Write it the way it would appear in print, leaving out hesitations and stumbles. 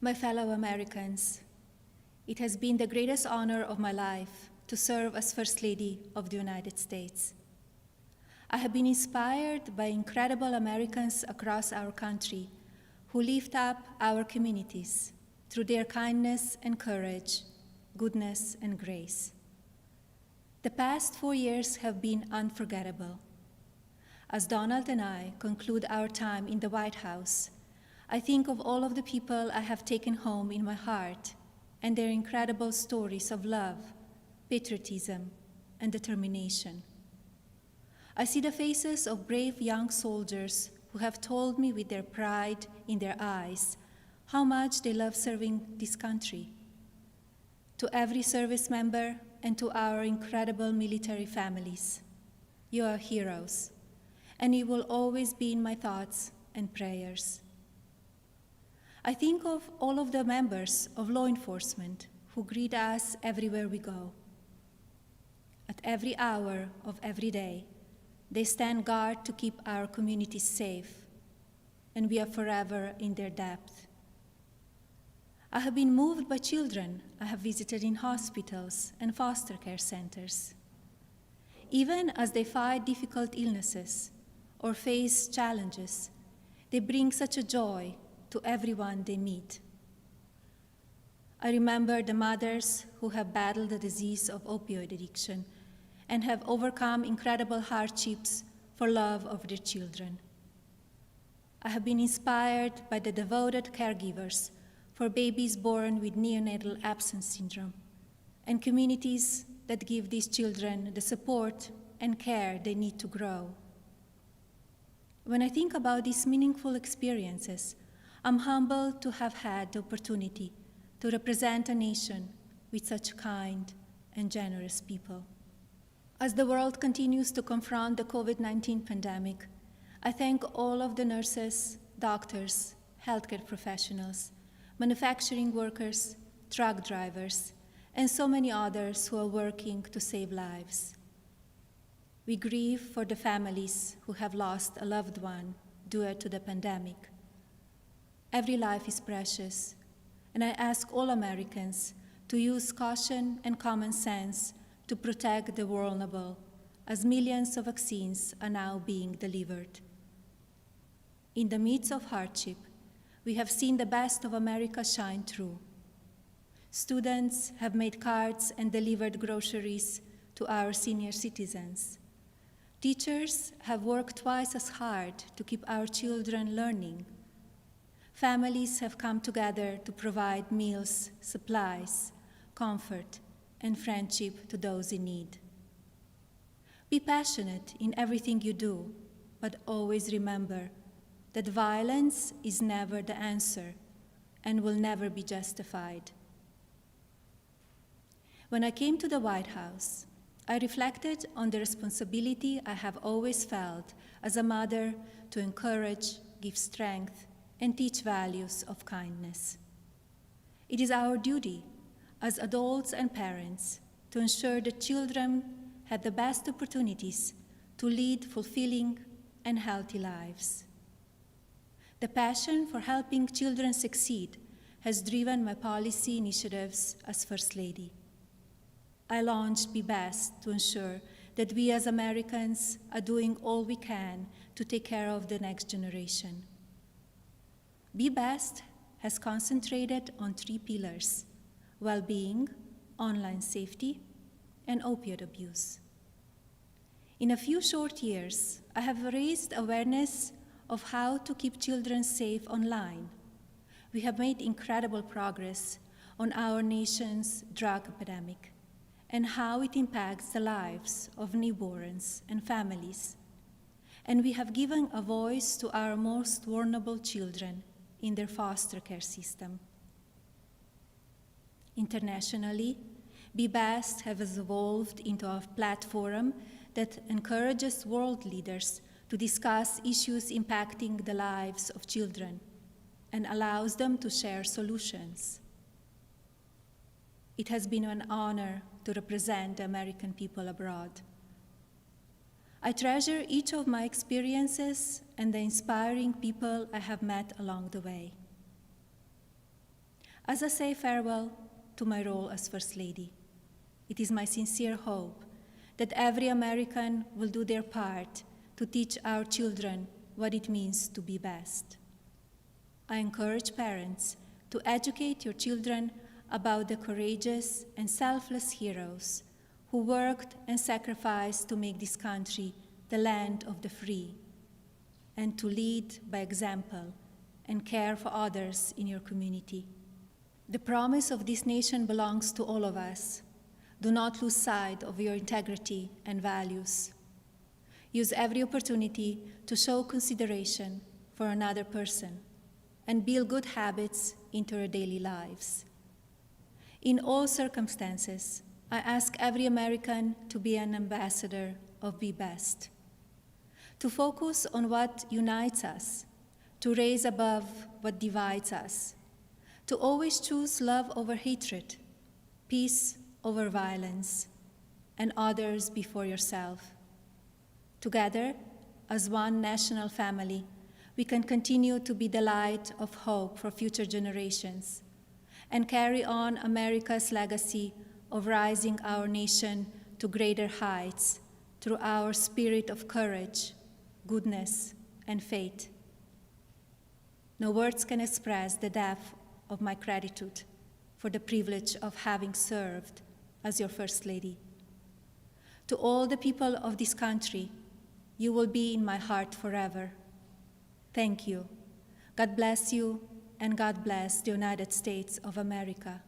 My fellow Americans, it has been the greatest honor of my life to serve as First Lady of the United States. I have been inspired by incredible Americans across our country who lift up our communities through their kindness and courage, goodness and grace. The past 4 years have been unforgettable. As Donald and I conclude our time in the White House, I think of all of the people I have taken home in my heart and their incredible stories of love, patriotism, and determination. I see the faces of brave young soldiers who have told me with their pride in their eyes how much they love serving this country. To every service member and to our incredible military families, you are heroes, and you will always be in my thoughts and prayers. I think of all of the members of law enforcement who greet us everywhere we go. At every hour of every day, they stand guard to keep our communities safe, and we are forever in their debt. I have been moved by children I have visited in hospitals and foster care centers. Even as they fight difficult illnesses or face challenges, they bring such a joy to everyone they meet. I remember the mothers who have battled the disease of opioid addiction and have overcome incredible hardships for love of their children. I have been inspired by the devoted caregivers for babies born with neonatal absence syndrome and communities that give these children the support and care they need to grow. When I think about these meaningful experiences, I'm humbled to have had the opportunity to represent a nation with such kind and generous people. As the world continues to confront the COVID-19 pandemic, I thank all of the nurses, doctors, healthcare professionals, manufacturing workers, truck drivers, and so many others who are working to save lives. We grieve for the families who have lost a loved one due to the pandemic. Every life is precious, and I ask all Americans to use caution and common sense to protect the vulnerable, as millions of vaccines are now being delivered. In the midst of hardship, we have seen the best of America shine through. Students have made cards and delivered groceries to our senior citizens. Teachers have worked twice as hard to keep our children learning. Families have come together to provide meals, supplies, comfort, and friendship to those in need. Be passionate in everything you do, but always remember that violence is never the answer and will never be justified. When I came to the White House, I reflected on the responsibility I have always felt as a mother to encourage, give strength, and teach values of kindness. It is our duty as adults and parents to ensure that children have the best opportunities to lead fulfilling and healthy lives. The passion for helping children succeed has driven my policy initiatives as First Lady. I launched Be Best to ensure that we as Americans are doing all we can to take care of the next generation. Be Best has concentrated on 3 pillars: well-being, online safety, and opioid abuse. In a few short years, I have raised awareness of how to keep children safe online. We have made incredible progress on our nation's drug epidemic and how it impacts the lives of newborns and families. And we have given a voice to our most vulnerable children in their foster care system. Internationally, Be Best has evolved into a platform that encourages world leaders to discuss issues impacting the lives of children and allows them to share solutions. It has been an honor to represent the American people abroad. I treasure each of my experiences and the inspiring people I have met along the way. As I say farewell to my role as First Lady, it is my sincere hope that every American will do their part to teach our children what it means to be best. I encourage parents to educate your children about the courageous and selfless heroes who worked and sacrificed to make this country the land of the free, and to lead by example and care for others in your community. The promise of this nation belongs to all of us. Do not lose sight of your integrity and values. Use every opportunity to show consideration for another person and build good habits into your daily lives. In all circumstances, I ask every American to be an ambassador of Be Best, to focus on what unites us, to raise above what divides us, to always choose love over hatred, peace over violence, and others before yourself. Together, as one national family, we can continue to be the light of hope for future generations and carry on America's legacy of rising our nation to greater heights through our spirit of courage, goodness, and faith. No words can express the depth of my gratitude for the privilege of having served as your First Lady. To all the people of this country, you will be in my heart forever. Thank you. God bless you, and God bless the United States of America.